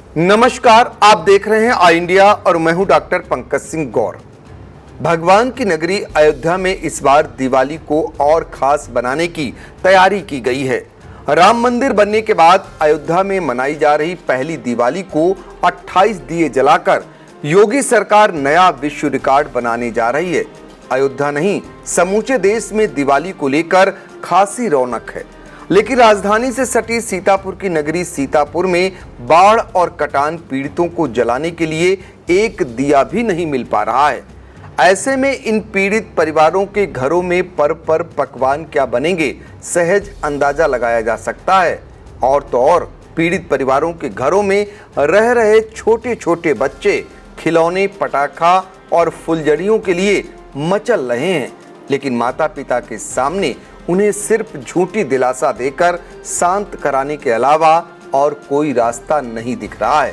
नमस्कार, आप देख रहे हैं आई इंडिया और मैं हूं डॉक्टर पंकज सिंह गौर। भगवान की नगरी अयोध्या में इस बार दिवाली को और खास बनाने की तैयारी की गई है। राम मंदिर बनने के बाद अयोध्या में मनाई जा रही पहली दिवाली को 28 दिए जलाकर योगी सरकार नया विश्व रिकॉर्ड बनाने जा रही है। अयोध्या नहीं, समूचे देश में दिवाली को लेकर खासी रौनक है, लेकिन राजधानी से सटी सीतापुर की नगरी सीतापुर में बाढ़ और कटान पीड़ितों को जलाने के लिए एक दिया भी नहीं मिल पा रहा है। ऐसे में इन पीड़ित परिवारों के घरों में पर्व पर पकवान क्या बनेंगे, सहज अंदाजा लगाया जा सकता है। और तो और पीड़ित परिवारों के घरों में रह रहे छोटे छोटे बच्चे खिलौने, पटाखा और फुलझड़ियों के लिए मचल रहे हैं, लेकिन माता पिता के सामने उन्हें सिर्फ झूठी दिलासा देकर शांत कराने के अलावा और कोई रास्ता नहीं दिख रहा है।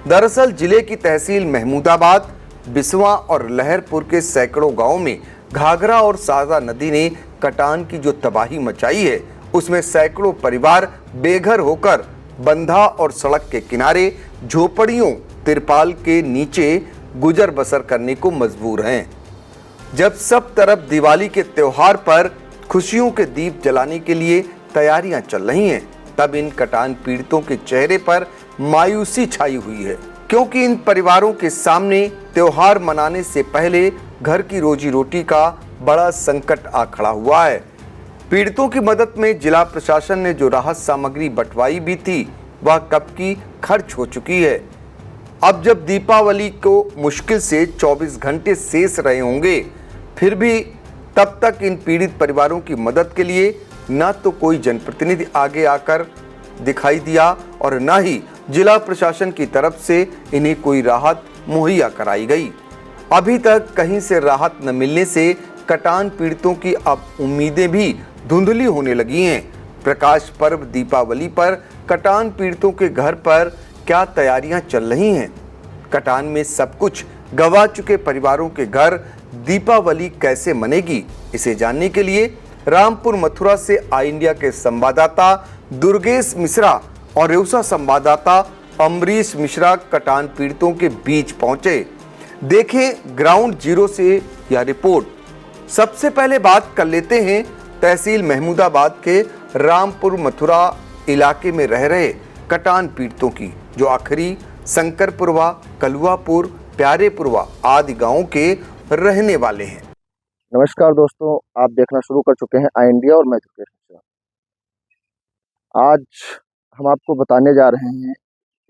दरअसल जिले की तहसील महमूदाबाद, बिसवा और लहरपुर के सैकड़ों गांवों में घाघरा और साजा नदी ने कटान की जो तबाही मचाई है, उसमें सैकड़ों परिवार बेघर होकर बंधा और सड़क के किनारे झोपड़ियों, तिरपाल के नीचे गुजर बसर करने को मजबूर हैं। जब सब तरफ दिवाली के त्योहार पर खुशियों के दीप जलाने के लिए तैयारियां चल रही हैं, तब इन कटान पीड़ितों के चेहरे पर मायूसी छाई हुई है, क्योंकि इन परिवारों के सामने त्योहार मनाने से पहले घर की रोजी रोटी का बड़ा संकट आ खड़ा हुआ है। पीड़ितों की मदद में जिला प्रशासन ने जो राहत सामग्री बंटवाई भी थी, वह कब की खर्च हो चुकी है। अब जब दीपावली को मुश्किल से 24 घंटे शेष रहे होंगे, फिर भी तब तक इन पीड़ित परिवारों की मदद के लिए न तो कोई जनप्रतिनिधि आगे आकर दिखाई दिया और न ही जिला प्रशासन की तरफ से इन्हें कोई राहत मुहैया कराई गई। अभी तक कहीं से राहत न मिलने से कटान पीड़ितों की अब उम्मीदें भी धुंधली होने लगी हैं। प्रकाश पर्व दीपावली पर कटान पीड़ितों के घर पर क्या तैयारियां चल रही हैं? कटान में सब कुछ गंवा चुके परिवारों के घर दीपावली कैसे मनेगी? इसे जानने के लिए रामपुर मथुरा से आई इंडिया के संवाददाता दुर्गेश मिश्रा और रेउसा संवाददाता अमरीश मिश्रा कटान पीड़ितों के बीच पहुंचे। देखें ग्राउंड जीरो से यह रिपोर्ट। सबसे पहले बात कर लेते हैं तहसील महमूदाबाद के रामपुर मथुरा इलाके में रह रहे कटान पीड़ितों की, जो आखिरी शंकरपुरवा, कलुआपुर, प्यारेपुरवा आदि गांवों के रहने वाले हैं। नमस्कार दोस्तों, आप देखना शुरू कर चुके हैं आई इंडिया और मैं दुर्गेश मिश्रा। आज हम आपको बताने जा रहे हैं,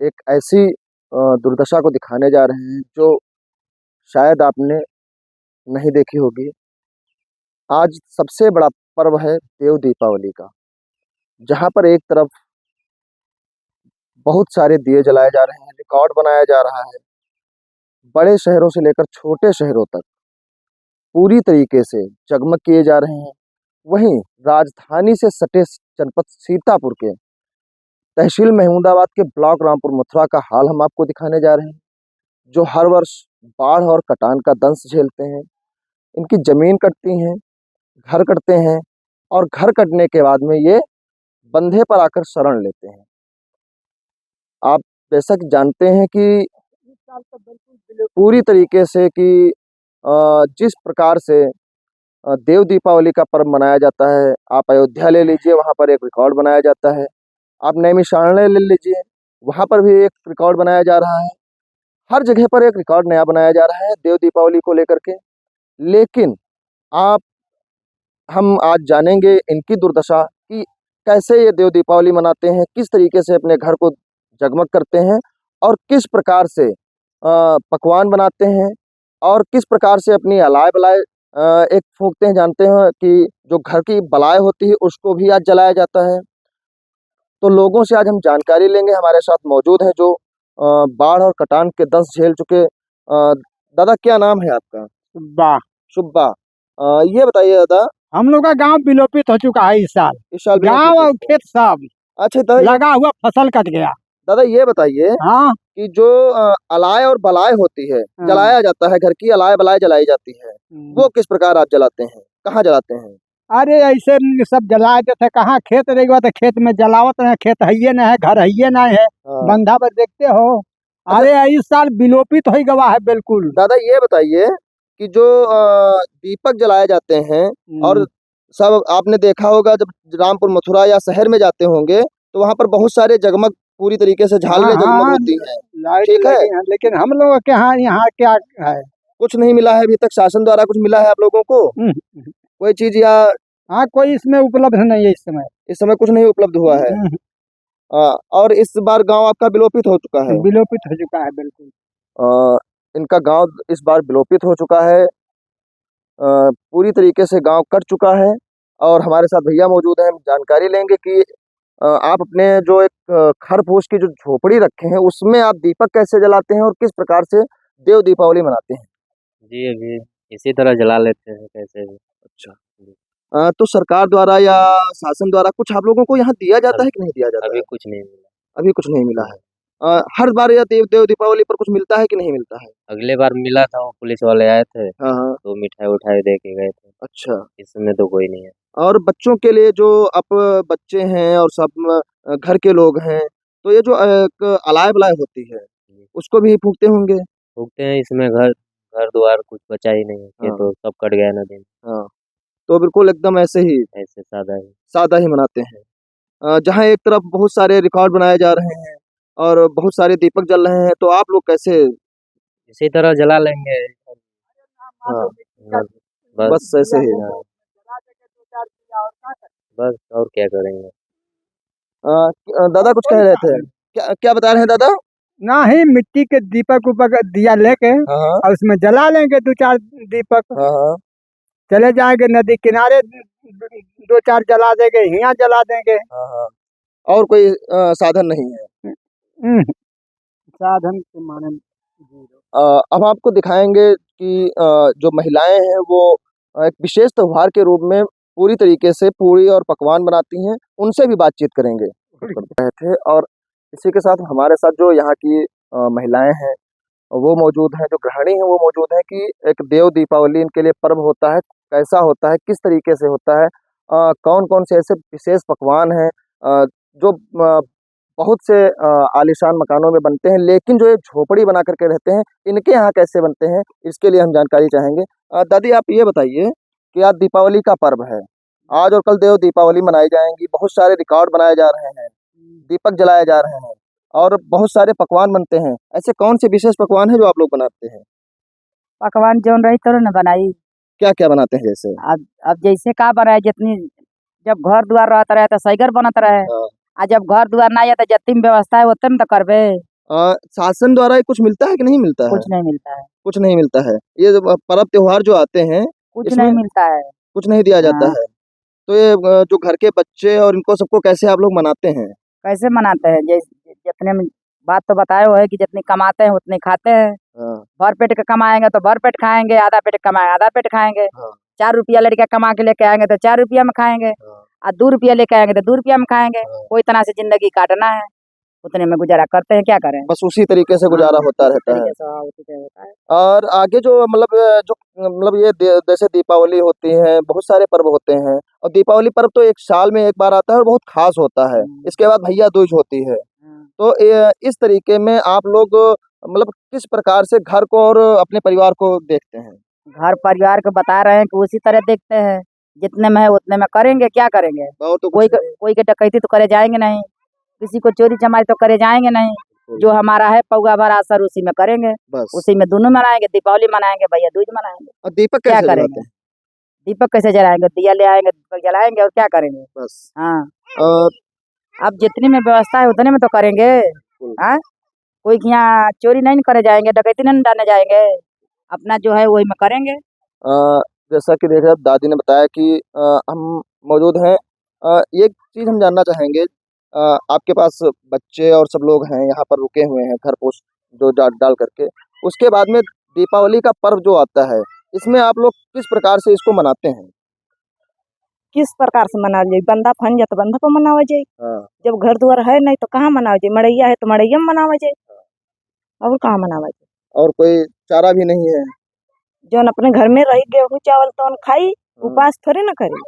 एक ऐसी दुर्दशा को दिखाने जा रहे हैं जो शायद आपने नहीं देखी होगी। आज सबसे बड़ा पर्व है देव दीपावली का, जहां पर एक तरफ बहुत सारे दिए जलाए जा रहे हैं, रिकॉर्ड बनाया जा रहा है। बड़े शहरों से लेकर छोटे शहरों तक पूरी तरीके से जगमग किए जा रहे हैं। वहीं राजधानी से सटे जनपद सीतापुर के तहसील महमूदाबाद के ब्लॉक रामपुर मथुरा का हाल हम आपको दिखाने जा रहे हैं, जो हर वर्ष बाढ़ और कटान का दंश झेलते हैं। इनकी जमीन कटती हैं, घर कटते हैं और घर कटने के बाद में ये बंधे पर आकर शरण लेते हैं। आप बेशक जानते हैं कि पूरी तरीके से कि जिस प्रकार से देव दीपावली का पर्व मनाया जाता है, आप अयोध्या ले लीजिए, वहाँ पर एक रिकॉर्ड बनाया जाता है। आप नैमिषारण्य ले लीजिए, वहाँ पर भी एक रिकॉर्ड बनाया जा रहा है। हर जगह पर एक रिकॉर्ड नया बनाया जा रहा है देव दीपावली को लेकर के। लेकिन हम आज जानेंगे इनकी दुर्दशा कि कैसे ये देव दीपावली मनाते हैं, किस तरीके से अपने घर को जगमग करते हैं और किस प्रकार से पकवान बनाते हैं और किस प्रकार से अपनी अलाय बलाय एक फूंकते हैं। जानते हैं कि जो घर की बलाय होती है उसको भी आज जलाया जाता है। तो लोगों से आज हम जानकारी लेंगे। हमारे साथ मौजूद हैं जो बाढ़ और कटान के दंश झेल चुके। दादा, क्या नाम है आपका? सुब्बा। सुब्बा। ये बताइए दादा, हम लोग का गांव विलोपित हो चुका है इस साल गांव और खेत सब। अच्छा दादा, लगा हुआ फसल कट गया। दादा ये बताइए हाँ, कि जो अलाय और बलाय होती है, जलाया जाता है, घर की अलाय बलाय जलाई जाती है, वो किस प्रकार आप जलाते हैं, कहाँ जलाते हैं? अरे ऐसे सब जलाए थे कहाँ खेत रह गया तो खेत में जलावत रहे, खेत है ना है, घर है ना है, हाँ। बंधा पर देखते हो। अरे इस साल विलोपित हो गवा है बिल्कुल। दादा ये बताइए कि जो दीपक जलाए जाते हैं और सब आपने देखा होगा जब रामपुर मथुरा या शहर में जाते होंगे तो वहां पर बहुत सारे जगमग पूरी तरीके से झालरें जगमग होती हैं। लाइट ठीक है। लगी है, लेकिन हम लोगों के यहाँ क्या है। कुछ नहीं मिला है अभी तक, शासन द्वारा कुछ मिला है आप लोगों को हम्म, कोई चीज, या हाँ कोई इसमें उपलब्ध नहीं है इस समय। इस समय कुछ नहीं उपलब्ध हुआ है? और इस बार गांव आपका विलोपित हो चुका है। विलोपित हो चुका है बिल्कुल। इनका गांव इस बार विलोपित हो चुका है, पूरी तरीके से गांव कट चुका है। और हमारे साथ भैया मौजूद हैं, हम जानकारी लेंगे कि आप अपने जो एक खर फूस की जो झोपड़ी रखे हैं उसमें आप दीपक कैसे जलाते हैं और किस प्रकार से देव दीपावली मनाते हैं? जी, अभी इसी तरह जला लेते हैं कैसे भी। अच्छा। तो सरकार द्वारा या शासन द्वारा कुछ आप लोगों को यहाँ दिया जाता है कि नहीं दिया जाता अभी है? कुछ नहीं मिला। अभी कुछ नहीं मिला है। हर बार या देव दीपावली पर कुछ मिलता है कि नहीं मिलता है? अगले बार मिला था, वो पुलिस वाले आए थे, हाँ हाँ। तो मिठाई-उठाई दे के गए थे। अच्छा। इस समय तो कोई नहीं है। और बच्चों के लिए जो आप बच्चे हैं और सब घर के लोग हैं, तो ये जो एक अलाय बलाय होती है उसको भी फूकते होंगे? फूकते हैं, इसमें घर-द्वार कुछ बचा ही नहीं है, ये हाँ तो सब कट गया नदी में, हाँ। तो बिल्कुल एकदम ऐसे ही ऐसे सादा ही। सादा ही मनाते हैं। जहाँ एक तरफ बहुत सारे रिकॉर्ड बनाए जा रहे हैं और बहुत सारे दीपक जल रहे हैं, तो आप लोग कैसे? इसी तरह जला लेंगे। हाँ, हाँ, बस बस ऐसे ही। हाँ, बस और क्या करेंगे। दादा कुछ कह रहे थे, क्या क्या बता रहे हैं दादा? ना ही मिट्टी के दीपक उपक दिया लेके हाँ हाँ और उसमें जला लेंगे 2-4 दीपक। हाँ हाँ चले जाएंगे नदी किनारे, 2-4 जला देंगे, यहाँ जला देंगे। हाँ हाँ। और कोई साधन नहीं है? हम्म, साधन के माने जीरो। अब आपको दिखाएंगे कि जो महिलाएं हैं वो एक विशेष त्योहार के रूप में पूरी तरीके से पूरी और पकवान बनाती हैं, उनसे भी बातचीत करेंगे रहे थे। और इसी के साथ हमारे साथ जो यहाँ की महिलाएं हैं वो मौजूद हैं, जो गृहिणी हैं वो मौजूद हैं कि एक देव दीपावली इनके लिए पर्व होता है, कैसा होता है, किस तरीके से होता है, कौन कौन से ऐसे विशेष पकवान हैं जो बहुत से आलीशान मकानों में बनते हैं, लेकिन जो ये झोपड़ी बना करके रहते हैं इनके यहाँ कैसे बनते हैं, इसके लिए हम जानकारी चाहेंगे। दादी आप ये बताइए कि आज दीपावली का पर्व है, आज और कल देव दीपावली मनाई जाएंगी, बहुत सारे रिकॉर्ड बनाए जा रहे हैं, दीपक जलाए जा रहे हैं और बहुत सारे पकवान बनते हैं, ऐसे कौन से विशेष पकवान हैं जो आप लोग बनाते हैं? पकवान जौन रही तो न बनाई। क्या क्या बनाते हैं जैसे? अब जैसे का बनाए, जितनी जब घर द्वार रहता रहे तो सैगर बनत रहे, हाँ। आ जब घर द्वार ना है तो जितनी में व्यवस्था है उतने में तो करबे। शासन द्वारा ये कुछ मिलता है कि नहीं मिलता है? कुछ नहीं मिलता है, कुछ नहीं मिलता है। ये जो पर्व त्योहार जो आते हैं कुछ इसमें नहीं मिलता है। कुछ नहीं दिया जाता हाँ। है। तो ये जो घर के बच्चे और इनको सबको कैसे आप लोग मनाते हैं? कैसे मनाते हैं, जैसे जितने में बात तो बताए हुए है कि जितनी कमाते हैं उतने खाते हैं। हाँ भर पेट का कमाएंगे तो भर पेट खाएंगे, आधा पेट कमाए आधा पेट खाएंगे। हाँ 4 रुपया लड़का कमा के लेके आएंगे तो 4 रुपया में खाएंगे, हाँ और 2 रुपया लेके आएंगे तो 2 रुपया में खाएंगे। हाँ। कोई तरह से जिंदगी काटना है, उतने में गुजारा करते हैं, क्या करें। बस उसी तरीके से गुजारा हाँ, होता इसी रहता है। तरीके से हाँ, उसी से होता है। और आगे जो मतलब ये जैसे दीपावली होती है, बहुत सारे पर्व होते हैं और दीपावली पर्व तो एक साल में एक बार आता है और बहुत खास होता है। इसके बाद भैया दूज होती है। तो इस तरीके में आप लोग मतलब किस प्रकार से घर को और अपने परिवार को देखते हैं? घर परिवार को बता रहे हैं कि उसी तरह देखते हैं, जितने में है उतने में करेंगे, क्या करेंगे। और तो कोई कुछ नहीं। कोई के डकैती तो करे जाएंगे नहीं, किसी को चोरी चमारी तो करे जाएंगे नहीं। जो हमारा है पौगा भर असर उसी में करेंगे, बस। उसी में दोनों मनाएंगे, दीपावली मनाएंगे, भैया दूज मनाएंगे। और दीपक क्या कैसे करेंगे, जलाते हैं? दीपक कैसे जलाएंगे, दिया ले आएंगे, दीपक जलाएंगे और क्या करेंगे। बस। हाँ, और अब जितने में व्यवस्था है उतने में तो करेंगे। हाँ, कोई के यहाँ चोरी नहीं करे जाएंगे, डकैती नहीं डालने जाएंगे, अपना जो है वही में करेंगे। जैसा कि देखिए दादी ने बताया कि हम मौजूद हैं। एक चीज़ हम जानना चाहेंगे, आपके पास बच्चे और सब लोग हैं यहाँ पर रुके हुए हैं घर पोस्ट जो डाल करके, उसके बाद में दीपावली का पर्व जो आता है इसमें आप लोग किस प्रकार से इसको मनाते हैं? किस प्रकार से मनावल जाई, बंदा फन जाए तो बंदा पर मनावल जाई। हाँ। जब घर द्वार है नहीं तो कहाँ मनावल जाई, मड़ैया है तो मड़ैया में मनावल जाई, और कहाँ मनावल जाई। और कोई चारा भी नहीं है? जौन अपने घर में रही गेहूं चावल तौन खाई, उपास थोड़ी ना करी।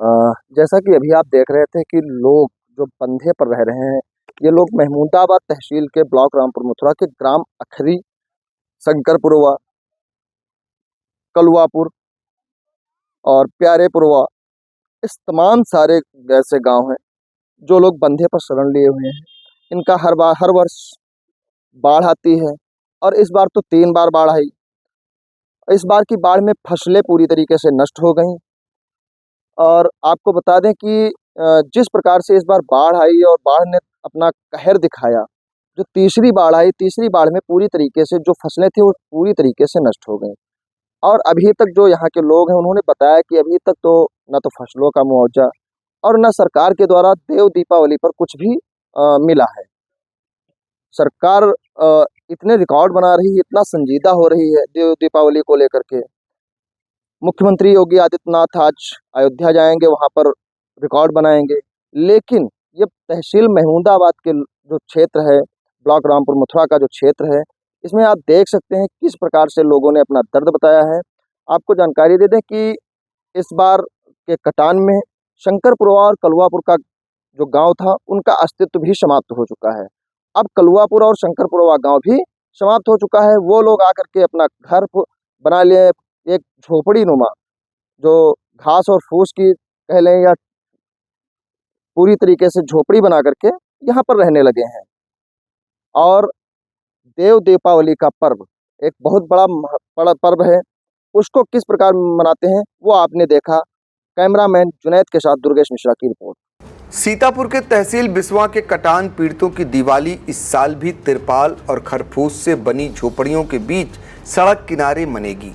जैसा कि अभी आप देख रहे थे कि लोग जो बंधे पर रह रहे हैं, ये लोग महमूदाबाद तहसील के ब्लॉक रामपुर मथुरा के ग्राम अखरी, शंकरपुरवा, कलुआपुर और प्यारेपुरवा, इस तमाम सारे ऐसे गांव हैं जो लोग बंधे पर शरण लिए हुए हैं। इनका हर वर्ष बाढ़ आती है और इस बार तो 3 बार बाढ़ आई। इस बार की बाढ़ में फसलें पूरी तरीके से नष्ट हो गईं और आपको बता दें कि जिस प्रकार से इस बार बाढ़ आई और बाढ़ ने अपना कहर दिखाया, जो तीसरी बाढ़ आई, तीसरी बाढ़ में पूरी तरीके से जो फसलें थी वो पूरी तरीके से नष्ट हो गई। और अभी तक जो यहाँ के लोग हैं उन्होंने बताया कि अभी तक तो न तो फसलों का मुआवजा और न सरकार के द्वारा देव दीपावली पर कुछ भी मिला है। सरकार इतने रिकॉर्ड बना रही है, इतना संजीदा हो रही है देव दीपावली को लेकर के। मुख्यमंत्री योगी आदित्यनाथ आज अयोध्या जाएंगे, वहाँ पर रिकॉर्ड बनाएंगे, लेकिन ये तहसील महमूदाबाद के जो क्षेत्र है, ब्लॉक रामपुर मथुरा का जो क्षेत्र है, इसमें आप देख सकते हैं किस प्रकार से लोगों ने अपना दर्द बताया है। आपको जानकारी दे दें कि इस बार के कटान में शंकरपुरवा और कलुआपुर का जो गांव था उनका अस्तित्व भी समाप्त हो चुका है। अब कलुआपुर और शंकरपुरवा गांव भी समाप्त हो चुका है। वो लोग आकर के अपना घर बना लिए, एक झोपड़ी नुमा जो घास और फूस की कह लें या पूरी तरीके से झोपड़ी बना करके यहाँ पर रहने लगे हैं। और देव दीपावली का पर्व एक बहुत बड़ा पर्व है, उसको किस प्रकार मनाते हैं वो आपने देखा। कैमरामैन जुनैद के साथ दुर्गेश मिश्रा की रिपोर्ट। सीतापुर के तहसील बिस्वा के कटान पीड़ितों की दिवाली इस साल भी तिरपाल और खरफूस से बनी झोपड़ियों के बीच सड़क किनारे मनेगी।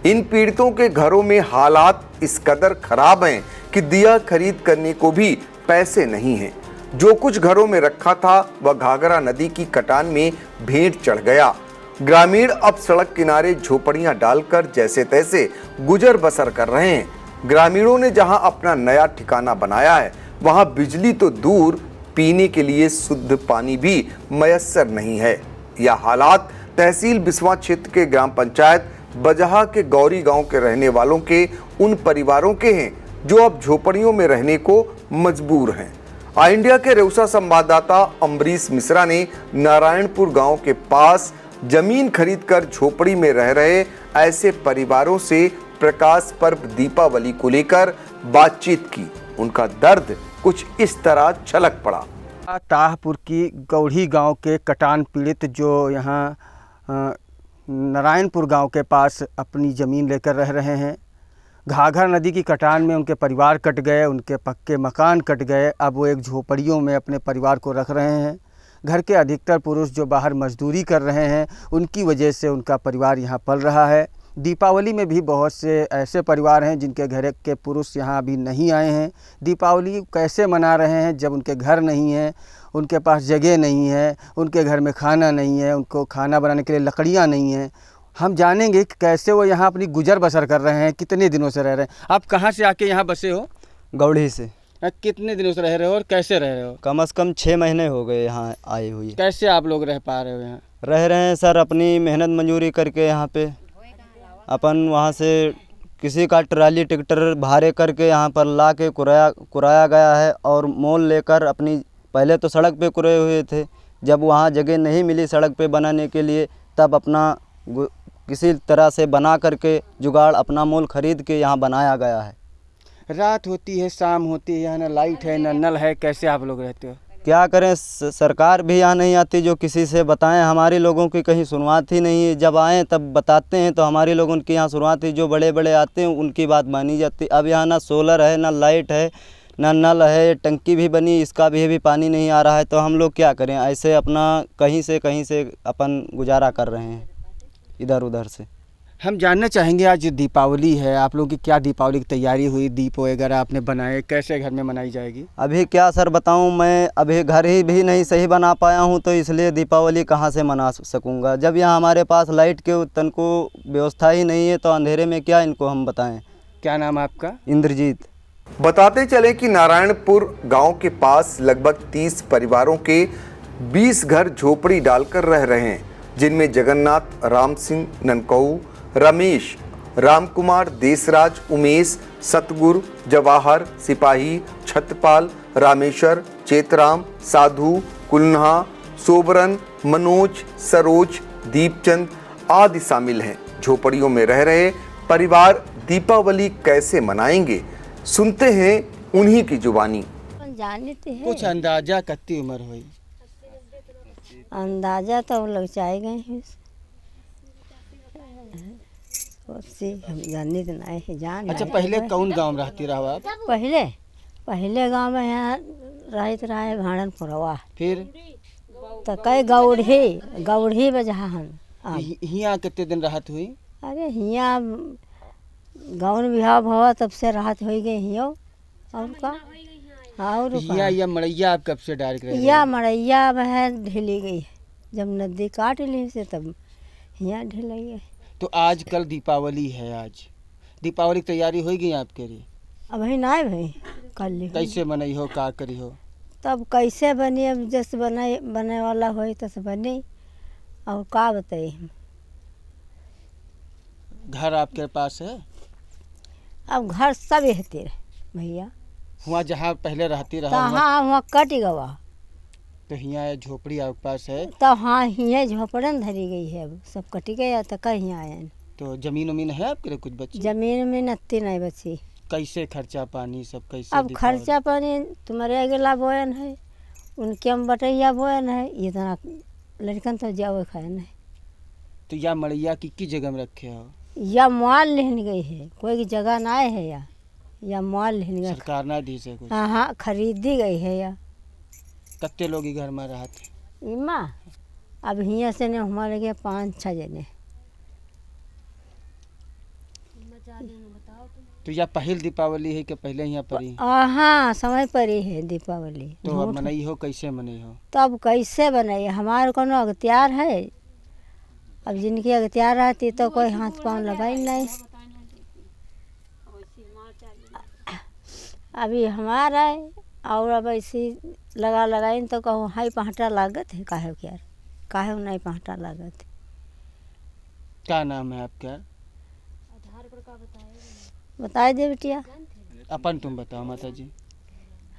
इन पीड़ितों के घरों में हालात इस कदर खराब हैं कि दिया खरीद करने को भी पैसे नहीं हैं। जो कुछ घरों में रखा था वह घाघरा नदी की कटान में भेंट चढ़ गया। ग्रामीण अब सड़क किनारे झोपड़ियां डालकर जैसे तैसे गुजर बसर कर रहे हैं। ग्रामीणों ने जहां अपना नया ठिकाना बनाया है, वहां बिजली तो दूर, पीने के लिए शुद्ध पानी भी मयस्सर नहीं है। यह हालात तहसील बिस्वा क्षेत्र के ग्राम पंचायत बजहा के गौरी गांव के रहने वालों के उन परिवारों के हैं जो अब झोपड़ियों में रहने को मजबूर हैं। आई इंडिया के रेउसा संवाददाता अम्बरीश मिश्रा ने नारायणपुर गांव के पास जमीन खरीदकर झोपड़ी में रह रहे ऐसे परिवारों से प्रकाश पर्व दीपावली को लेकर बातचीत की। उनका दर्द कुछ इस तरह छलक पड़ा। ताहपुर की गौड़ी गांव के कटान पीड़ित जो यहाँ नारायणपुर गांव के पास अपनी ज़मीन लेकर रह रहे हैं, घाघरा नदी की कटान में उनके परिवार कट गए, उनके पक्के मकान कट गए। अब वो एक झोपड़ियों में अपने परिवार को रख रहे हैं। घर के अधिकतर पुरुष जो बाहर मजदूरी कर रहे हैं, उनकी वजह से उनका परिवार यहाँ पल रहा है। दीपावली में भी बहुत से ऐसे परिवार हैं जिनके घर के पुरुष यहाँ अभी नहीं आए हैं। दीपावली कैसे मना रहे हैं जब उनके घर नहीं है, उनके पास जगह नहीं है, उनके घर में खाना नहीं है, उनको खाना बनाने के लिए लकड़ियाँ नहीं हैं। हम जानेंगे कि कैसे वो यहाँ अपनी गुजर बसर कर रहे हैं, कितने दिनों से रह रहे हैं। आप कहाँ से आके यहाँ बसे हो? गौड़ी से। कितने दिनों से रह रहे हो और कैसे रह रहे हो? कम से कम 6 महीने हो गए यहाँ आए हुए। कैसे आप लोग रह पा रहे हो यहाँ? रह रहे हैं सर, अपनी मेहनत मजदूरी करके यहाँ पे। अपन वहाँ से किसी का ट्राली ट्रैक्टर भाड़े करके यहाँ पर ला के कुराया गया है और मोल लेकर अपनी, पहले तो सड़क पे कुराए हुए थे। जब वहाँ जगह नहीं मिली सड़क पे बनाने के लिए, तब अपना किसी तरह से बना करके जुगाड़ अपना मोल खरीद के यहाँ बनाया गया है। रात होती है, शाम होती है, यहाँ ना लाइट है ना नल है, कैसे आप लोग रहते हो? क्या करें, सरकार भी यहाँ नहीं आती जो किसी से बताएं। हमारे लोगों की कहीं सुनवात ही नहीं है। जब आएँ तब बताते हैं तो हमारे लोगों की यहाँ सुनवात ही, जो बड़े बड़े आते हैं उनकी बात मानी जाती। अब यहाँ ना सोलर है, ना लाइट है, ना नल है। टंकी भी बनी, इसका भी पानी नहीं आ रहा है। तो हम लोग क्या करें? ऐसे अपना कहीं से अपन गुजारा कर रहे हैं इधर उधर से। हम जानना चाहेंगे आज दीपावली है, आप लोगों की क्या दीपावली की तैयारी हुई? दीप वगैरह आपने बनाए, कैसे घर में मनाई जाएगी? अभी क्या सर बताऊं, मैं अभी घर ही भी नहीं सही बना पाया हूं, तो इसलिए दीपावली कहां से मना सकूंगा। जब यहाँ हमारे पास लाइट के तन को व्यवस्था ही नहीं है तो अंधेरे में क्या इनको हम बताएं। क्या नाम है आपका? इंद्रजीत। बताते चले कि नारायणपुर गांव के पास लगभग 30 परिवारों के 20 घर झोपड़ी डालकर रह रहे हैं, जिनमें जगन्नाथ, राम सिंह, ननकऊ, रमेश रामकुमार, देसराज, उमेश, सतगुरु, जवाहर, सिपाही, छतपाल, रामेश्वर, चेतराम, साधु, कुल्हा, सोबरन, मनोज, सरोज, दीपचंद आदि शामिल हैं। झोपड़ियों में रह रहे परिवार दीपावली कैसे मनाएंगे, सुनते हैं उन्हीं की जुबानी। कुछ अंदाजा कितनी उम्र हुई? अंदाजा तो लोग चाहे गए हैं हम जाने तो नहीं है जान। अच्छा, पहले कौन गांव में रहती रहो आप? पहले गांव में यहाँ रहते रहे भाड़नपुरवा, फिर तो कई गौढ़ी बजा हम। यहाँ कितने दिन राहत हुई? अरे हियाँ गाँव में बिहाव भवा तब से राहत हो गई हियो। और का और या मड़ैया आप कब से डायरेक्ट रह? या मड़ैया वह ढिली गई जब नदी काट ली से तब यहाँ ढिल गई। तो आज कल दीपावली है, आज दीपावली की तैयारी हो गई आपके लिए? अब ही ना भाई कल कैसे मनई हो, का करी हो? तब कैसे बनी, अब जैसे बने वाला हो तैसे बनी। और का बताइए हम। घर आपके पास है? अब घर सब रहते रहे भैया। वहाँ जहाँ पहले रहती रहा हाँ वहाँ कट गवा, तो यहाँ झोपड़ी आपके पास है? तो हाँ हियाँ झोपड़न धरी गई है, अब सब कट गया तो कहीं आए। तो जमीन उमीन है आपके लिए कुछ बची? जमीन में नत्ती नहीं बची। कैसे खर्चा पानी सब कैसे? अब खर्चा पानी तुम्हारे अगला बोयन है, उनके हम बटैया बोयन है, इतना लड़कन तो जाओ खाए नहीं। तो या मड़ैया की जगह में रखे हो? या माल लेने गई है, कोई जगह ना है या माल लेने गई सरकार ना दी से कुछ? हाँ खरीदी गई है या। कितने लोग घर में रहते? इमा अब हियाँ से ने हमारे गए 5-6 जने। तो या पहल दीपावली है कि पहले यहाँ परी? हाँ समय पर ही है दीपावली। तो अब मनई हो, कैसे मनई हो? तब कैसे बनाइए, हमारे कोनो अख्तियार है? अब जिनकी अख्तियार रहती तो कोई हाथ पाँव लगाई नहीं। अभी हमारा है और अब ऐसी लगाई तो कहूँ हाई पहाटा लागत है, काहे क्या काहे नहीं पहाटा लागत है। क्या नाम है आपका? बताए दे बिटिया। अपन तुम बताओ माता जी।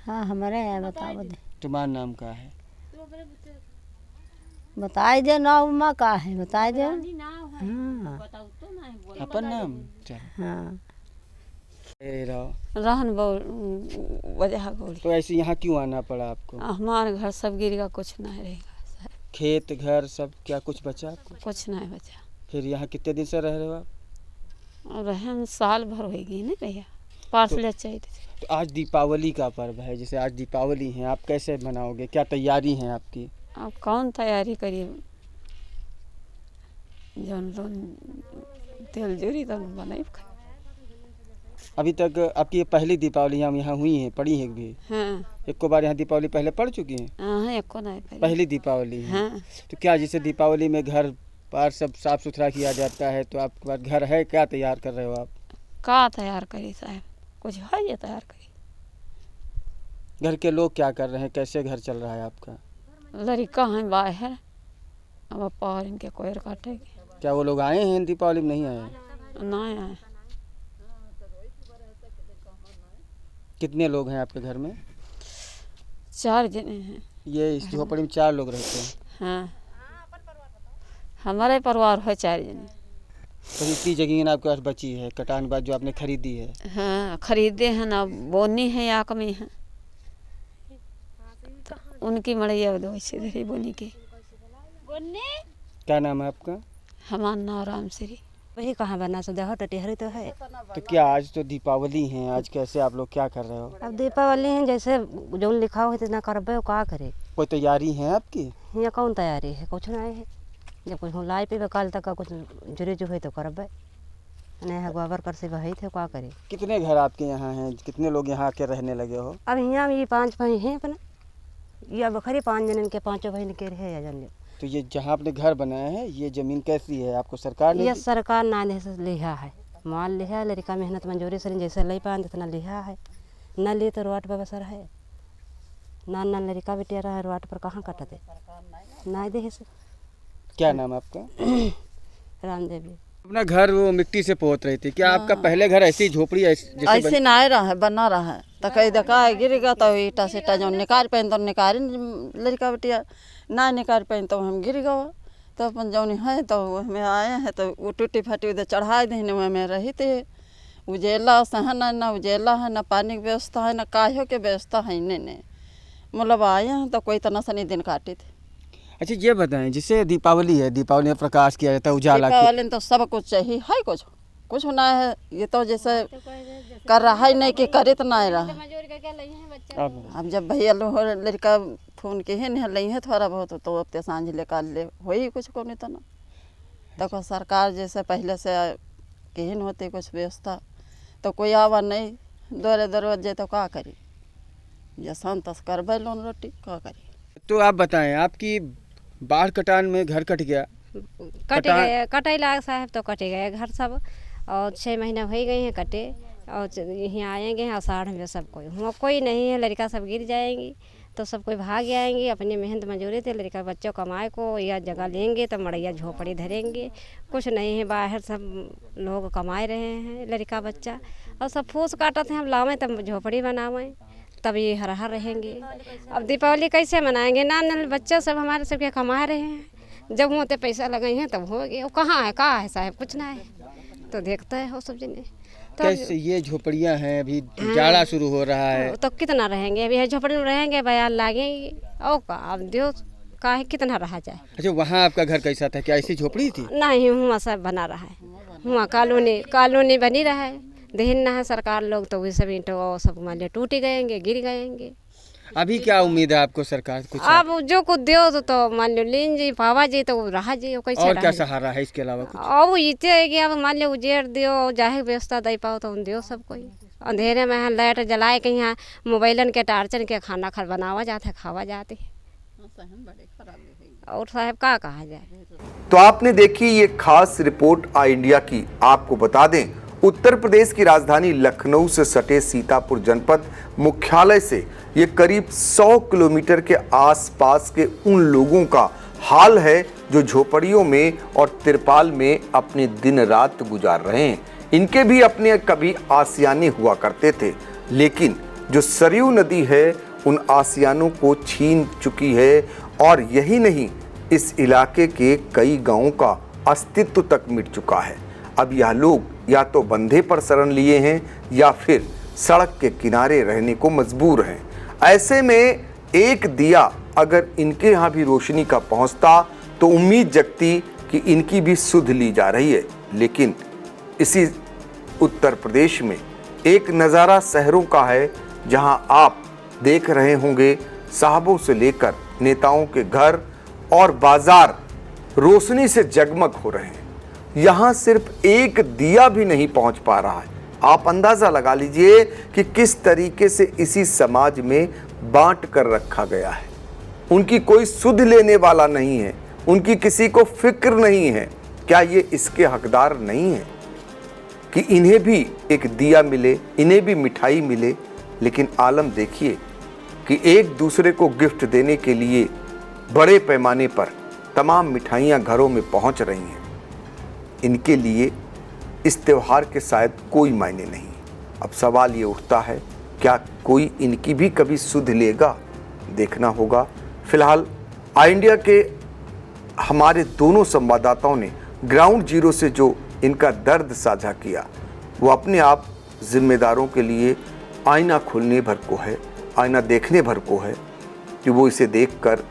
हाँ हमारे यहाँ बताओ दे। तुम्हारा नाम क्या है? बताए दे नाम माँ का है, बताए दे। हाँ अपन नाम? चलो हाँ रहन वजह गोली। तो ऐसे यहाँ क्यों आना पड़ा आपको? हमारे घर सब गिरेगा, कुछ नहीं रहेगा। खेत घर सब क्या कुछ बचा आपको? कुछ नहीं बचा। फिर यहाँ कितने दिन से रह रहे हो आप? रहे हम साल भर होगी ना भैया, पार्सल चाहिए। तो आज दीपावली का पर्व है, जैसे आज दीपावली है, आप कैसे मनाओगे, क्या तैयारी है आपकी? आप कौन तैयारी करिए, जौन तेल जोरी तो बनाए। अभी तक आपकी ये पहली दीपावली यहाँ हुई है, पड़ी है भी? हाँ एक को बार यहाँ दीपावली पहले पड़ चुकी है? हाँ एक को नहीं पहली दीपावली है। हाँ। तो क्या जैसे दीपावली में घर बार सब साफ सुथरा किया जाता है, तो आपके पास घर है, क्या तैयार कर रहे हो आप? का तैयार करी साहब, कुछ है ये तैयार करी। घर के लोग क्या कर रहे हैं, कैसे घर चल रहा है आपका? लड़का है बाहर, अब पार इनके कोयर काटेगी। क्या वो लोग आए हैं दीपावली में? नहीं आए? नहीं आए। कितने लोग हैं आपके घर में? 4 जने हैं। ये इस झोपड़ी में 4 लोग रहते हैं? हाँ हमारे परिवार है 4 जने। तो इतनी जगह आपके पास बची है कटान बाद जो आपने खरीदी है? हाँ खरीदे हैं ना, बोनी है या कमी है, तो उनकी मड़ैया वैसे धरी बोनी की। क्या नाम है आपका? हमारा नाम राम श्री। वही कहाँ बना सो देखो टटिहरी तो है। तो क्या आज तो दीपावली है, आज कैसे आप लोग क्या कर रहे हो? अब दीपावली है जैसे जो लिखा हो इतना करबे का करे। कोई तैयारी है आपकी? यहाँ कौन तैयारी है, कुछ नहीं है। जब कुछ लाई पे काल तक का कुछ जुरे जो है तो करबे नहीं है, गोबर पर से वही थे क्या करे। कितने घर आपके यहाँ हैं, कितने लोग यहाँ आके रहने लगे हो? अब यहाँ ये 5 भाई हैं अपने, ये बखरी 5 जनन के 5 भाई के रहे या जन। तो ये जहाँ आपने घर बनाया है ये जमीन कैसी है, आपको सरकार ने? ये सरकार ना दे से लिहा है, माल लिहा है, लड़का मेहनत मंजूरी से जैसे ले पाए इतना लिहा है, न ले तो रोड पर बसर है ना लड़का बेटिया रहा रोड पर कहाँ कटते ना दे से। क्या नाम आपका? रामदेवी। अपना घर वो मिट्टी से पोत रही थी, क्या आपका पहले घर ऐसी झोपड़ी जैसे ऐसे ना रहा है, बना रहा है तो कहीं देखा है गिरेगा तो ईटा सीटा जो निकाल पाए तो निकाल लड़का बेटिया ना निकाल पाए तो हम गिर गए। तो अपन जौन है तो हमें आए हैं तो वो टूटी फटी उधर चढ़ाए देने में रही थे। उजेला से है ना उजेला है, ना पानी की व्यवस्था है, ना काहे के व्यवस्था है नहीं मतलब आए हैं तो कोई तरह से नहीं दिन काटे थे। अच्छा ये बताएं, जैसे दीपावली है, दीपावली में प्रकाश किया जाता है, उजाला दीपावली में तो सब कुछ चाहिए है, कुछ ना है। ये तो जैसे कर रहा ही नहीं कि करे तो ना रहा। अब जब भैया लोग लड़का फोन के ही नहीं लई है थोड़ा बहुत तो अब सांझ लेकर ले हो ही कुछ को नहीं तो ना तो सरकार जैसे पहले से कहीं होती कुछ व्यवस्था तो कोई आवा नहीं दौरे दरवाजे तो क्या करी, ये संतोष कर लोन रोटी क्या करी। तो आप बताएं, आपकी बाढ़ कटान में घर कट गया, कट गए कटे लाग साहब तो कटे गए घर सब, और 6 महीना हो गए हैं कटे, और यहाँ आएंगे आषाढ़ में सब कोई हुआ कोई नहीं है, लड़का सब गिर जाएंगी तो सब कोई भाग जाएंगे। अपनी मेहनत मजूरी थे लड़का बच्चों कमाए को या जगह लेंगे तो मड़ैया झोपड़ी धरेंगे, कुछ नहीं है बाहर सब लोग कमाए रहे हैं लड़का बच्चा, और सब फूस काटते हैं हम लावें तब झोपड़ी बनावें तब ये हरा रहेंगे। अब दीपावली कैसे मनाएंगे, नान बच्चे सब हमारे सबके कमा रहे हैं, जब होते पैसा लगाए हैं तब हो गए, कहाँ है कहाँ है साहब कुछ ना है, तो देखता है वो सब जिन्हें तो कैसे ये झोपड़ियाँ हैं, अभी जाड़ा शुरू हो रहा है तो कितना रहेंगे, अभी झोपड़ी में रहेंगे बयान लागेंगे और का अब दियो काहे कितना रहा जाए। अच्छा वहाँ आपका घर कैसा था, क्या ऐसी झोपड़ी थी? नहीं हुआ सब बना रहा है, हुआ कॉलोनी बनी रहा है, देन ना है सरकार लोग तो वे सब ईंटों सब मान लिया टूट गएंगे गिर गएंगे। अभी क्या उम्मीद है आपको सरकार कुछ? अब जो कुछ दो तो मान लो लीन जी पावा जी तो रहा जी कैसे और क्या सहारा है इसके अलावा कुछ? अब इतने है कि अब मान लो उजेड़ दियो जाहे व्यवस्था दे पाओ तो दियो सब कोई, अंधेरे में लाइट जलाए के यहाँ मोबाइलन के टार्चन के खाना बनावा जाता है खावा जाते और साहब का कहा जाए। तो आपने देखी ये खास रिपोर्ट आई इंडिया की। आपको बता दें उत्तर प्रदेश की राजधानी लखनऊ से सटे सीतापुर जनपद मुख्यालय से ये करीब 100 किलोमीटर के आसपास के उन लोगों का हाल है जो झोपड़ियों में और तिरपाल में अपने दिन रात गुजार रहे हैं। इनके भी अपने कभी आसियाने हुआ करते थे, लेकिन जो सरयू नदी है उन आसियानों को छीन चुकी है, और यही नहीं इस इलाके के कई गांवों का अस्तित्व तक मिट चुका है। अब यह लोग या तो बंधे पर शरण लिए हैं या फिर सड़क के किनारे रहने को मजबूर हैं। ऐसे में एक दिया अगर इनके यहाँ भी रोशनी का पहुँचता तो उम्मीद जगती कि इनकी भी सुध ली जा रही है। लेकिन इसी उत्तर प्रदेश में एक नज़ारा शहरों का है जहां आप देख रहे होंगे साहबों से लेकर नेताओं के घर और बाजार रोशनी से जगमग हो रहे हैं। यहां सिर्फ एक दिया भी नहीं पहुंच पा रहा है। आप अंदाजा लगा लीजिए कि किस तरीके से इसी समाज में बांट कर रखा गया है। उनकी कोई सुध लेने वाला नहीं है, उनकी किसी को फिक्र नहीं है। क्या ये इसके हकदार नहीं है कि इन्हें भी एक दिया मिले, इन्हें भी मिठाई मिले? लेकिन आलम देखिए कि एक दूसरे को गिफ्ट देने के लिए बड़े पैमाने पर तमाम मिठाइयाँ घरों में पहुँच रही हैं। इनके लिए इस त्यौहार के शायद कोई मायने नहीं। अब सवाल ये उठता है, क्या कोई इनकी भी कभी सुध लेगा? देखना होगा। फिलहाल आई इंडिया के हमारे दोनों संवाददाताओं ने ग्राउंड जीरो से जो इनका दर्द साझा किया, वो अपने आप जिम्मेदारों के लिए आईना खोलने भर को है, आईना देखने भर को है कि वो इसे देखकर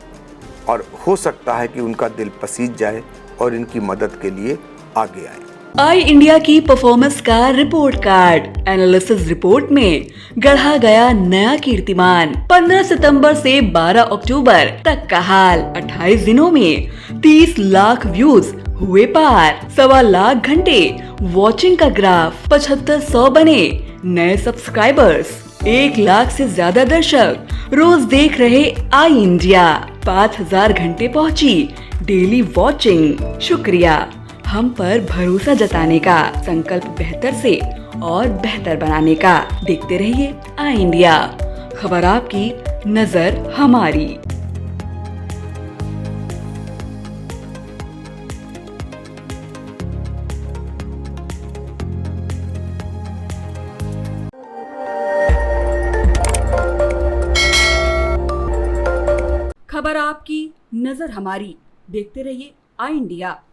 और हो सकता है कि उनका दिल पसीज जाए और इनकी मदद के लिए आगे आए। आई इंडिया की परफॉर्मेंस का रिपोर्ट कार्ड एनालिसिस रिपोर्ट में गढ़ा गया नया कीर्तिमान। 15 सितंबर से 12 अक्टूबर तक का हाल। 28 दिनों में 30 लाख व्यूज हुए पार। 1.25 लाख घंटे वॉचिंग का ग्राफ। 7500 बने नए सब्सक्राइबर्स। 1 लाख से ज्यादा दर्शक रोज देख रहे आई इंडिया। 5000 घंटे पहुंची डेली वॉचिंग। शुक्रिया हम पर भरोसा जताने का, संकल्प बेहतर से और बेहतर बनाने का। देखते रहिए आई इंडिया, खबर आपकी, नजर हमारी। पर आपकी, नजर हमारी। देखते रहिए आई इंडिया।